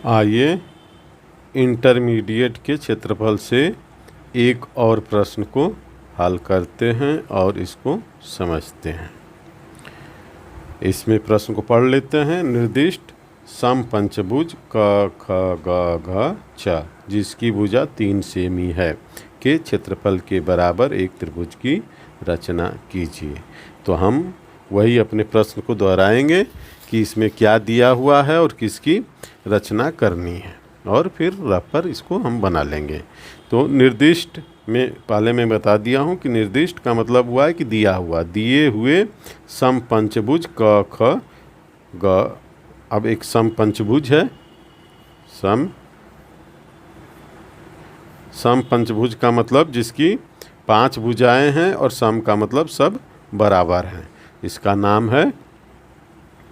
आइए इंटरमीडिएट के क्षेत्रफल से एक और प्रश्न को हल करते हैं और इसको समझते हैं। इसमें प्रश्न को पढ़ लेते हैं। निर्दिष्ट समपंचभुज क ख ग घ छ जिसकी भुजा 3 सेमी है के क्षेत्रफल के बराबर एक त्रिभुज की रचना कीजिए। तो हम वही अपने प्रश्न को दोहराएंगे कि इसमें क्या दिया हुआ है और किसकी रचना करनी है, और फिर रफ पर इसको हम बना लेंगे। तो निर्दिष्ट में पहले मैं बता दिया हूँ कि निर्दिष्ट का मतलब हुआ है कि दिया हुआ, दिए हुए समपंचभुज क ख ग। अब एक समपंचभुज है, समपंचभुज का मतलब जिसकी 5 भुजाएं हैं और सम का मतलब सब बराबर हैं। इसका नाम है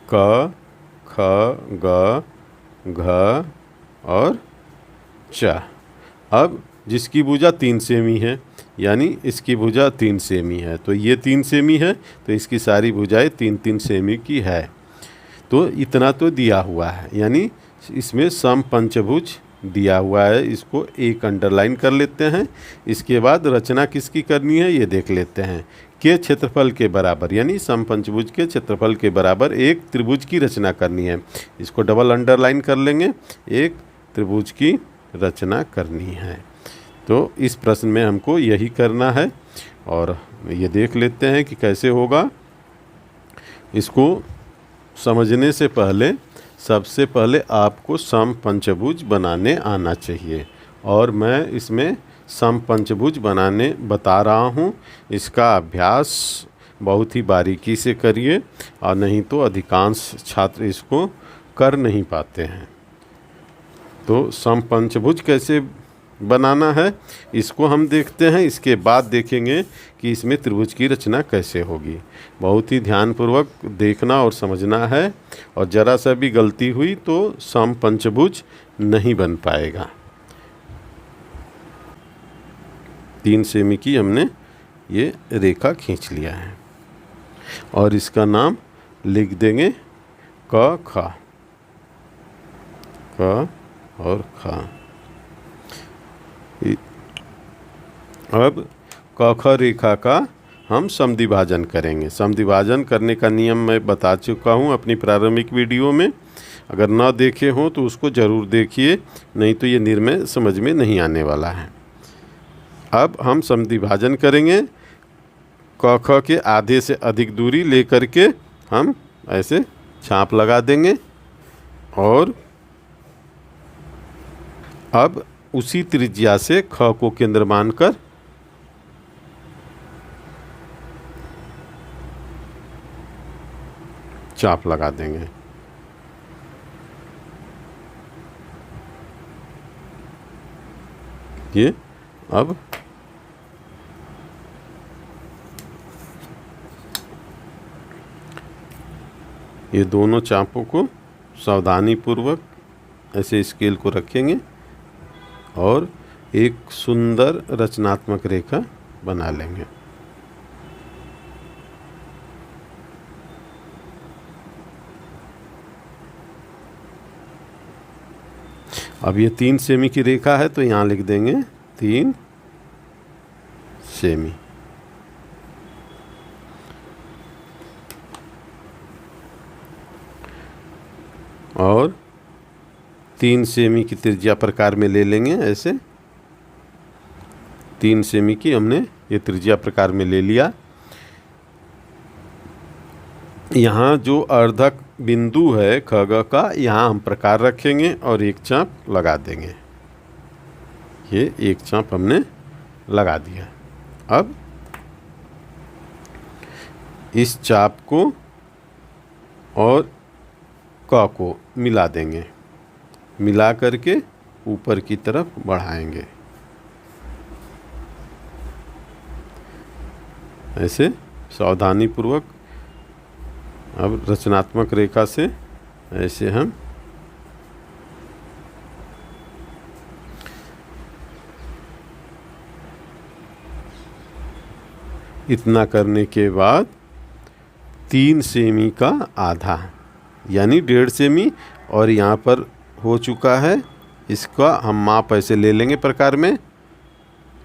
क ख ग घ और च। अब जिसकी भुजा 3 सेमी है, यानी इसकी भुजा 3 सेमी है, तो ये 3 सेमी है तो इसकी सारी भुजाएं 3-3 सेमी की है। तो इतना तो दिया हुआ है, यानी इसमें समपंचभुज दिया हुआ है। इसको एक अंडरलाइन कर लेते हैं। इसके बाद रचना किसकी करनी है ये देख लेते हैं। के क्षेत्रफल के बराबर, यानी समपंचभुज के क्षेत्रफल के बराबर एक त्रिभुज की रचना करनी है। इसको डबल अंडरलाइन कर लेंगे, एक त्रिभुज की रचना करनी है। तो इस प्रश्न में हमको यही करना है और ये देख लेते हैं कि कैसे होगा। इसको समझने से पहले सबसे पहले आपको समपंचभुज बनाने आना चाहिए, और मैं इसमें समपंचभुज बनाने बता रहा हूँ। इसका अभ्यास बहुत ही बारीकी से करिए, और नहीं तो अधिकांश छात्र इसको कर नहीं पाते हैं। तो समपंचभुज कैसे बनाना है इसको हम देखते हैं। इसके बाद देखेंगे कि इसमें त्रिभुज की रचना कैसे होगी। बहुत ही ध्यानपूर्वक देखना और समझना है, और ज़रा सा भी गलती हुई तो समपंचभुज नहीं बन पाएगा। 3 सेमी की हमने ये रेखा खींच लिया है और इसका नाम लिख देंगे क ख, क और ख। अब क ख रेखा का हम समद्विभाजन करेंगे। समद्विभाजन करने का नियम मैं बता चुका हूँ अपनी प्रारंभिक वीडियो में। अगर ना देखे हों तो उसको ज़रूर देखिए, नहीं तो ये निर्णय समझ में नहीं आने वाला है। अब हम समद्विभाजन करेंगे। क ख के आधे से अधिक दूरी लेकर के हम ऐसे छाप लगा देंगे, और अब उसी त्रिज्या से ख को केंद्र मानकर चाप लगा देंगे। ये अब ये दोनों चापों को सावधानी पूर्वक ऐसे स्केल को रखेंगे और एक सुंदर रचनात्मक रेखा बना लेंगे। अब ये 3 सेमी की रेखा है तो यहाँ लिख देंगे 3 सेमी। और 3 सेमी की त्रिज्या प्रकार में ले लेंगे। ऐसे 3 सेमी की हमने ये त्रिज्या प्रकार में ले लिया। यहाँ जो अर्धक बिंदु है खग का, यहाँ हम प्रकार रखेंगे और एक चाप लगा देंगे। ये एक चाप हमने लगा दिया। अब इस चाप को और क को मिला देंगे, मिला करके ऊपर की तरफ बढ़ाएंगे ऐसे सावधानी पूर्वक। अब रचनात्मक रेखा से ऐसे हम इतना करने के बाद 3 सेमी का आधा यानी 1.5 सेमी, और यहाँ पर हो चुका है, इसका हम माप ऐसे ले लेंगे प्रकार में,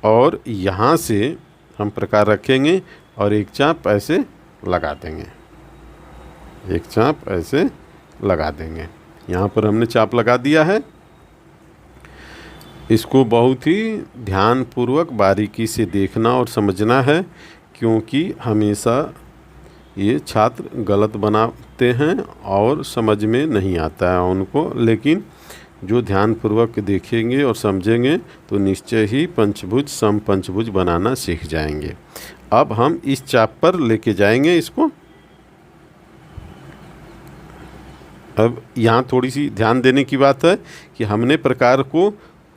और यहाँ से हम प्रकार रखेंगे और एक चाप ऐसे लगा देंगे, एक चाप ऐसे लगा देंगे। यहाँ पर हमने चाप लगा दिया है। इसको बहुत ही ध्यानपूर्वक बारीकी से देखना और समझना है, क्योंकि हमेशा ये छात्र गलत बनाते हैं और समझ में नहीं आता है उनको, लेकिन जो ध्यानपूर्वक देखेंगे और समझेंगे तो निश्चय ही पंचभुज समपंचभुज बनाना सीख जाएंगे। अब हम इस चाप पर लेके जाएंगे इसको। अब यहाँ थोड़ी सी ध्यान देने की बात है कि हमने प्रकार को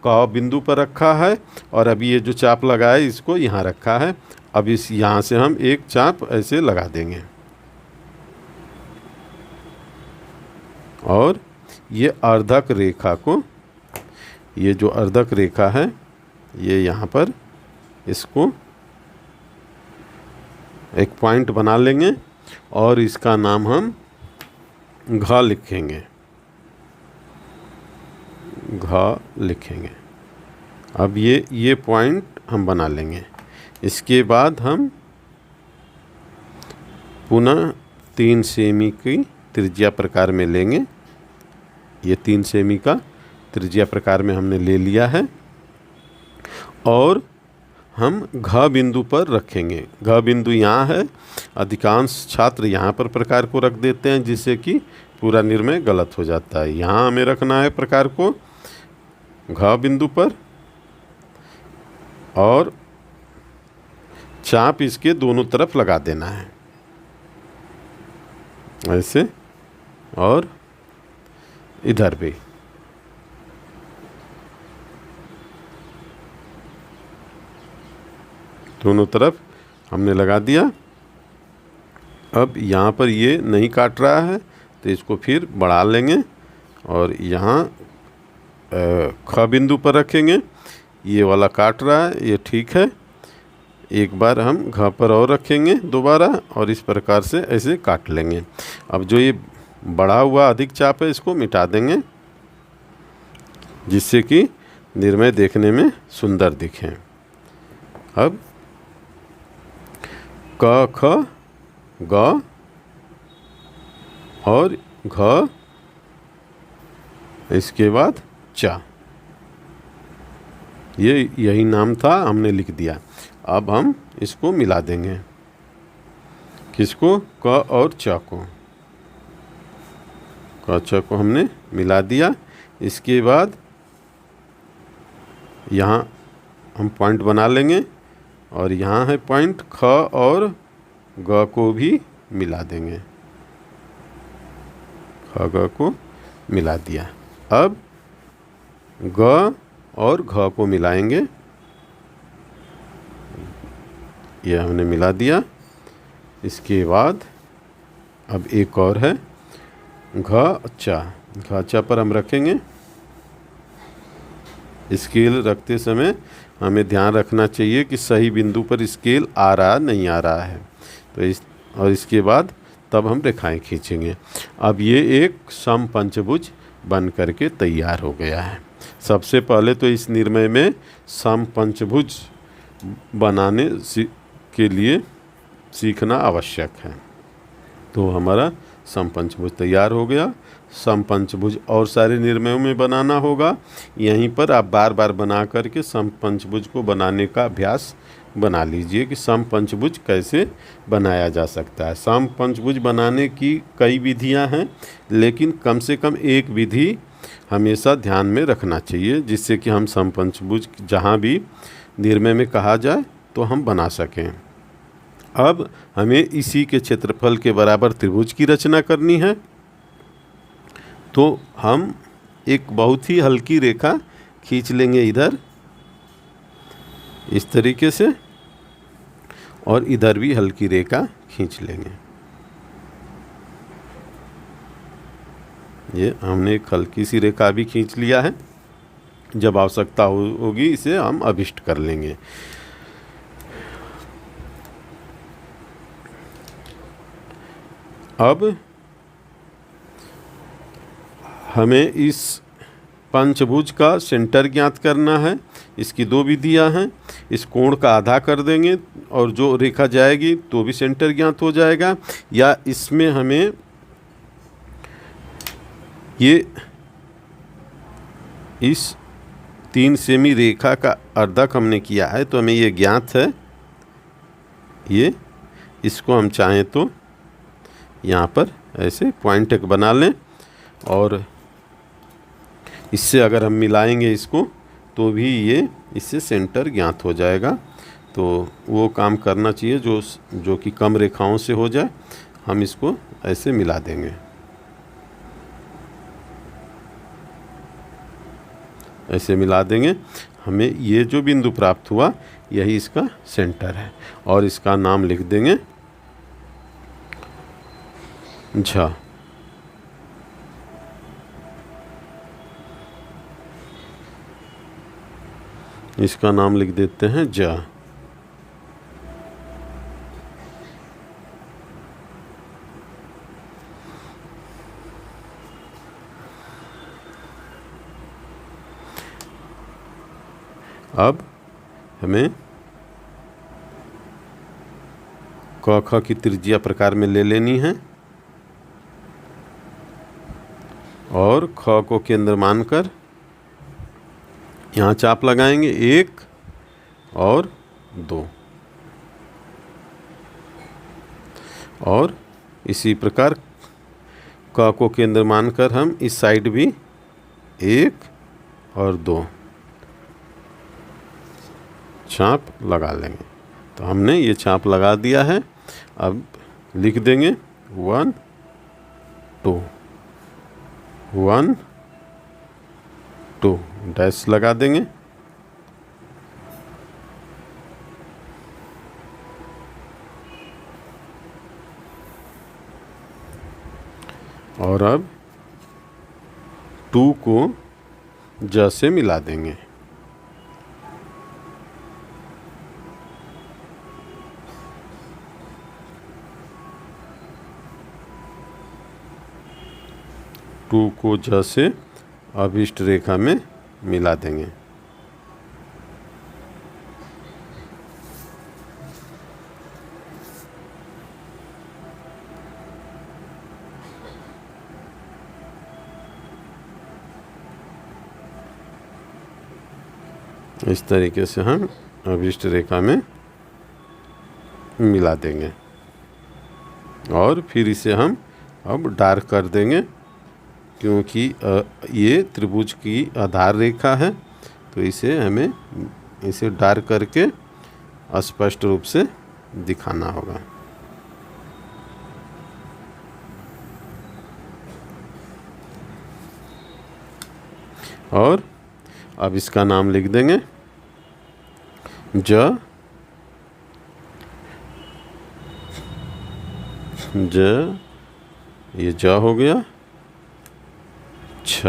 क बिंदु पर रखा है और अभी ये जो चाप लगा है इसको यहाँ रखा है। अब इस यहाँ से हम एक चाप ऐसे लगा देंगे और ये अर्धक रेखा को, ये जो अर्धक रेखा है ये यहाँ पर इसको एक पॉइंट बना लेंगे और इसका नाम हम घ लिखेंगे, घ लिखेंगे। अब ये पॉइंट हम बना लेंगे। इसके बाद हम पुनः 3 सेमी की त्रिज्या प्रकार में लेंगे। ये 3 सेमी का त्रिज्या प्रकार में हमने ले लिया है और हम घ बिंदु पर रखेंगे। घ बिंदु यहाँ है, अधिकांश छात्र यहाँ पर प्रकार को रख देते हैं जिससे कि पूरा निर्णय गलत हो जाता है। यहाँ हमें रखना है प्रकार को घ बिंदु पर और चाप इसके दोनों तरफ लगा देना है ऐसे, और इधर भी। दोनों तरफ हमने लगा दिया। अब यहाँ पर ये नहीं काट रहा है तो इसको फिर बढ़ा लेंगे और यहाँ ख बिंदु पर रखेंगे। ये वाला काट रहा है, ये ठीक है। एक बार हम घ पर और रखेंगे दोबारा और इस प्रकार से ऐसे काट लेंगे। अब जो ये बढ़ा हुआ अधिक चाप है इसको मिटा देंगे जिससे कि निर्णय देखने में सुंदर दिखे। अब क ख ग और घ, इसके बाद चा, ये यही नाम था, हमने लिख दिया। अब हम इसको मिला देंगे, किसको, क और च को। क च को हमने मिला दिया। इसके बाद यहाँ हम पॉइंट बना लेंगे और यहाँ है पॉइंट, ख और ग को भी मिला देंगे, ख ग को मिला दिया। अब ग और घ को मिलाएंगे, ये हमने मिला दिया। इसके बाद अब एक और है घ चा, घ चा पर हम रखेंगे। स्केल रखते समय हमें ध्यान रखना चाहिए कि सही बिंदु पर स्केल आ रहा नहीं आ रहा है, तो इसके बाद तब हम रेखाएं खींचेंगे। अब ये एक समपंचभुज बन करके तैयार हो गया है। सबसे पहले तो इस निर्णय में समपंचभुज बनाने के लिए सीखना आवश्यक है। तो हमारा समपंचभुज तैयार हो गया। समपंचभुज और सारे निर्णयों में बनाना होगा। यहीं पर आप बार बार बना करके समपंचभुज को बनाने का अभ्यास बना लीजिए कि समपंचभुज कैसे बनाया जा सकता है। समपंचभुज बनाने की कई विधियां हैं, लेकिन कम से कम एक विधि हमेशा ध्यान में रखना चाहिए जिससे कि हम समपंचभुज जहाँ भी निर्णय में कहा जाए तो हम बना सकें। अब हमें इसी के क्षेत्रफल के बराबर त्रिभुज की रचना करनी है। तो हम एक बहुत ही हल्की रेखा खींच लेंगे इधर इस तरीके से, और इधर भी हल्की रेखा खींच लेंगे। ये हमने एक हल्की सी रेखा भी खींच लिया है। जब आवश्यकता होगी इसे हम अभिष्ट कर लेंगे। अब हमें इस पंचभुज का सेंटर ज्ञात करना है। इसकी दो विधियां हैं। इस कोण का आधा कर देंगे और जो रेखा जाएगी तो भी सेंटर ज्ञात हो जाएगा, या इसमें हमें ये इस 3 सेमी रेखा का अर्धक हमने किया है तो हमें ये ज्ञात है। ये इसको हम चाहें तो यहाँ पर ऐसे पॉइंट एक बना लें और इससे अगर हम मिलाएंगे इसको तो भी ये इससे सेंटर ज्ञात हो जाएगा। तो वो काम करना चाहिए जो कि कम रेखाओं से हो जाए। हम इसको ऐसे मिला देंगे, ऐसे मिला देंगे। हमें ये जो बिंदु प्राप्त हुआ यही इसका सेंटर है और इसका नाम लिख देंगे झ। इसका नाम लिख देते हैं ज। अब हमें क ख की त्रिज्या प्रकार में ले लेनी है और ख को केंद्र मानकर यहाँ चाप लगाएंगे 1 और 2 और इसी प्रकार क को केंद्र मानकर हम इस साइड भी 1 और 2 छाप लगा लेंगे। तो हमने ये छाप लगा दिया है। अब लिख देंगे 1 2 1 2 डैश लगा देंगे। और अब 2 को ज से मिला देंगे। टू को ज से अभिष्ट रेखा में मिला देंगे। इस तरीके से हम अभिष्ट रेखा में मिला देंगे और फिर इसे हम अब डार्क कर देंगे, क्योंकि ये त्रिभुज की आधार रेखा है। तो इसे हमें इसे डार्क करके स्पष्ट रूप से दिखाना होगा। और अब इसका नाम लिख देंगे ज ज, ये ज हो गया, छ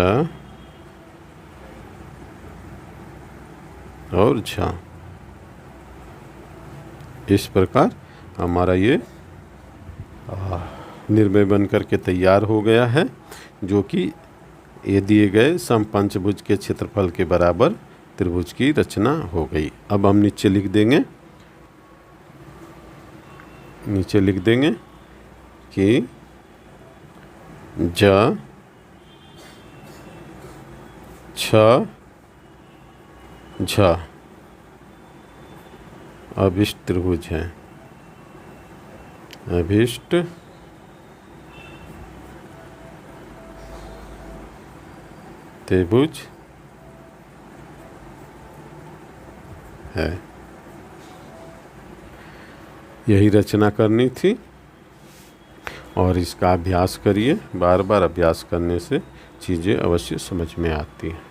और झ। इस प्रकार हमारा ये निर्णय बन करके तैयार हो गया है, जो कि ये दिए गए समपंचभुज के क्षेत्रफल के बराबर त्रिभुज की रचना हो गई। अब हम नीचे लिख देंगे कि ज छ झ अभिष्ट त्रिभुज है। अभिष्ट त्रिभुज है। यही रचना करनी थी और इसका अभ्यास करिए। बार बार अभ्यास करने से चीज़ें अवश्य समझ में आती हैं।